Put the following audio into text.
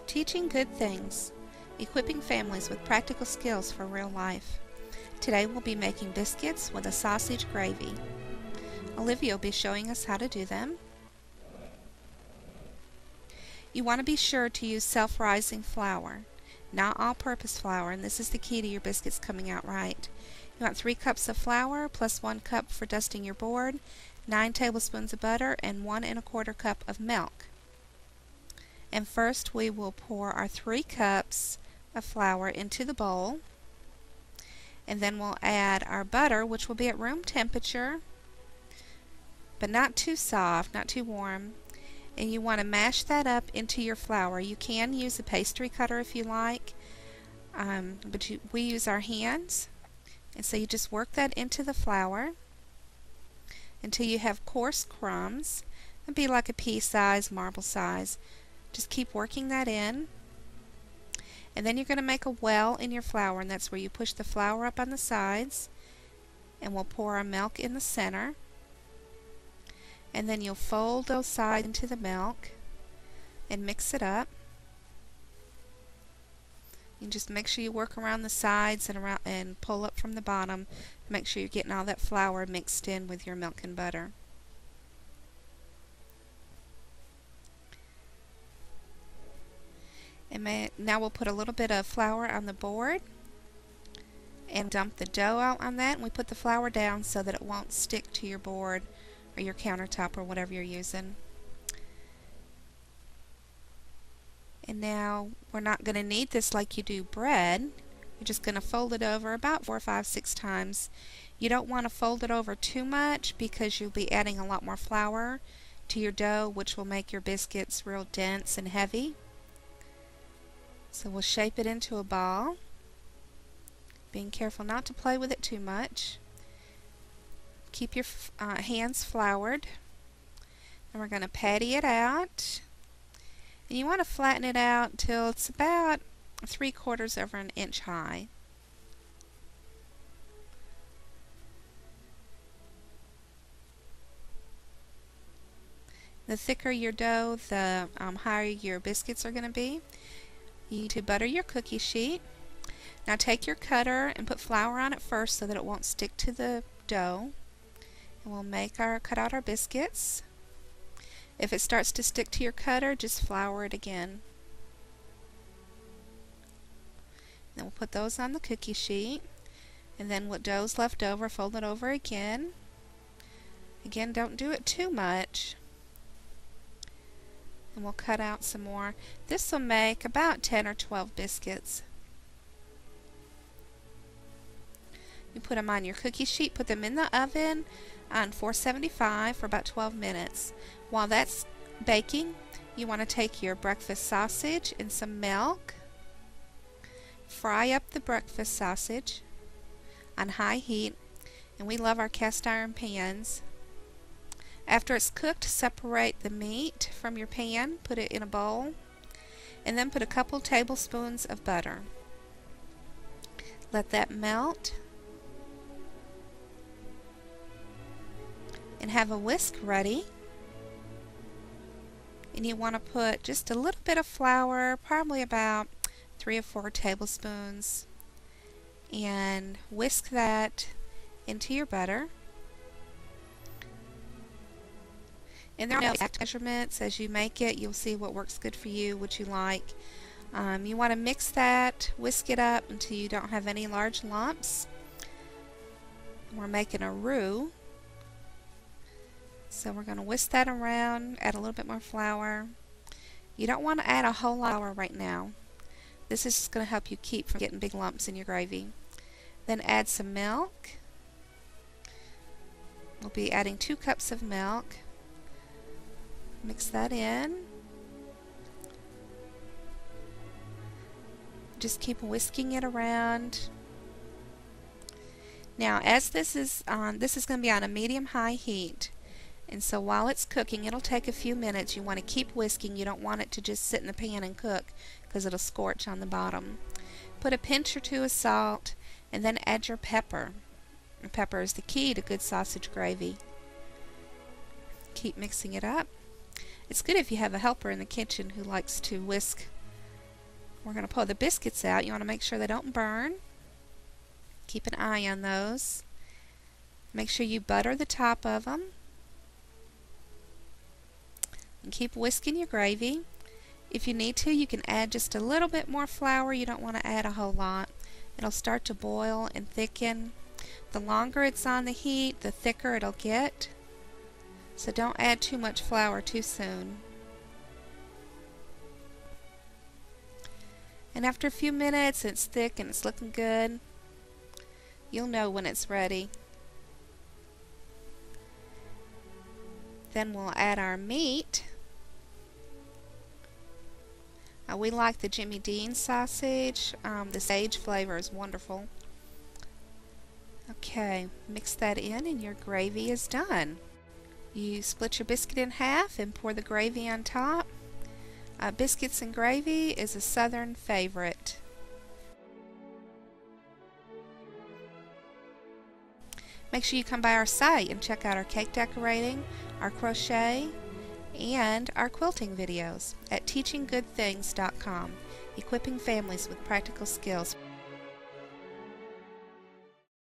Teaching good things, equipping families with practical skills for real life. Today we'll be making biscuits with a sausage gravy. Olivia will be showing us how to do them. You want to be sure to use self-rising flour, not all-purpose flour, and this is the key to your biscuits coming out right. You want 3 cups of flour plus 1 cup for dusting your board, 9 tablespoons of butter, and 1 1/4 cup of milk. And first we will pour our 3 cups of flour into the bowl, and then we'll add our butter, which will be at room temperature, but not too soft, not too warm. And you want to mash that up into your flour. You can use a pastry cutter if you like, but we use our hands. And so you just work that into the flour until you have coarse crumbs. It'd be like a pea size, marble size. Just keep working that in. And then you're going to make a well in your flour, and that's where you push the flour up on the sides. And we'll pour our milk in the center. And then you'll fold those sides into the milk and mix it up. You just make sure you work around the sides and pull up from the bottom. Make sure you're getting all that flour mixed in with your milk and butter. And now we'll put a little bit of flour on the board and dump the dough out on that. And we put the flour down so that it won't stick to your board or your countertop or whatever you're using. And now we're not going to knead this like you do bread. You're just going to fold it over about 4, 5, 6 times. You don't want to fold it over too much because you'll be adding a lot more flour to your dough, which will make your biscuits real dense and heavy. So we'll shape it into a ball, being careful not to play with it too much. Keep your hands floured, and we're going to patty it out. And you want to flatten it out till it's about 3/4 of an inch high. The thicker your dough, the higher your biscuits are going to be. You need to butter your cookie sheet. Now take your cutter and put flour on it first so that it won't stick to the dough. And we'll cut out our biscuits. If it starts to stick to your cutter, just flour it again. Then we'll put those on the cookie sheet. And then what dough's left over, fold it over again. Again, don't do it too much. And we'll cut out some more. This will make about 10 or 12 biscuits. You put them on your cookie sheet, put them in the oven on 475 for about 12 minutes. While that's baking, you want to take your breakfast sausage and some milk. Fry up the breakfast sausage on high heat, and we love our cast iron pans. After it's cooked, separate the meat from your pan, put it in a bowl, and then put a couple tablespoons of butter. Let that melt. And have a whisk ready. And you want to put just a little bit of flour, probably about 3 or 4 tablespoons, and whisk that into your butter. And there are no exact measurements. As you make it, you'll see what works good for you, what you like. You want to mix that, whisk it up until you don't have any large lumps. We're making a roux. So we're going to whisk that around, add a little bit more flour. You don't want to add a whole lot of flour right now. This is just going to help you keep from getting big lumps in your gravy. Then add some milk. We'll be adding 2 cups of milk. Mix that in. Just keep whisking it around. Now, as this is going to be on a medium-high heat. And so while it's cooking, it'll take a few minutes. You want to keep whisking. You don't want it to just sit in the pan and cook because it'll scorch on the bottom. Put a pinch or 2 of salt, and then add your pepper. Pepper is the key to good sausage gravy. Keep mixing it up. It's good if you have a helper in the kitchen who likes to whisk We're going to pull the biscuits out. You want to make sure they don't burn. Keep an eye on those. Make sure you butter the top of them. And keep whisking your gravy. If you need to, you can add just a little bit more flour. You don't want to add a whole lot. It'll start to boil and thicken. The longer it's on the heat, the thicker it'll get. So don't add too much flour too soon. And after a few minutes, it's thick and it's looking good. You'll know when it's ready. Then we'll add our meat. We like the Jimmy Dean sausage. The sage flavor is wonderful. Okay, mix that in and your gravy is done. You split your biscuit in half and pour the gravy on top. Biscuits and gravy is a Southern favorite. Make sure you come by our site and check out our cake decorating, our crochet, and our quilting videos at teachinggoodthings.com, equipping families with practical skills.